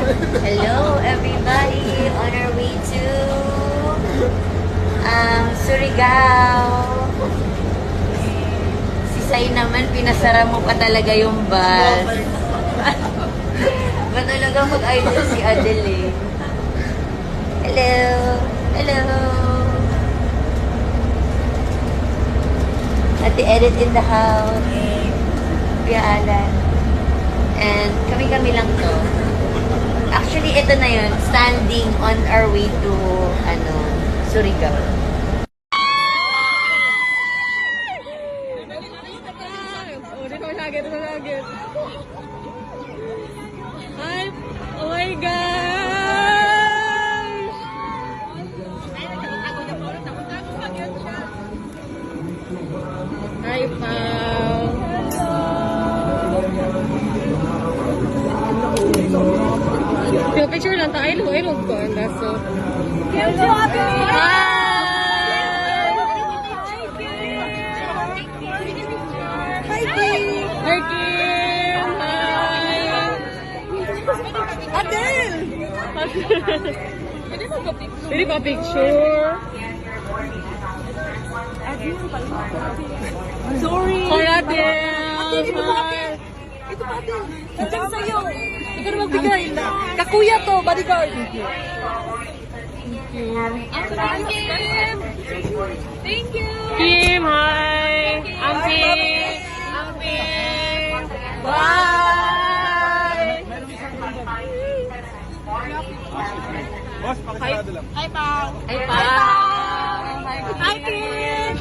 Hello everybody, on our way to Surigao. Si Sai naman, pinasara mo pa talaga yung bus. Ba talaga mag-idol si Adele? Hello! Hello! Ate Edit in the house. Kuya Alan. And kami-kami lang to. Actually, ito na yun. Standing on our way to, Surigao. Hi! Oh my gosh! Hi, Pao! Hello! Picture lang tayo. Ay, log ko. Ang daso. Hi! Hi, Kim! Hi, Kim! Hi! Adele! Pwede pa picture? Sorry! Hi, Adele! Ito pa, Adele! Ito pa, Adele! Ito sa'yo! Ikaw na magbigay! Kakuya to! Bodyguard! Thank you! Kim! Thank you! Kim, hi! Amping! Amping! Bye! Hi, Pao! Hi, Pao! Hi, Kim!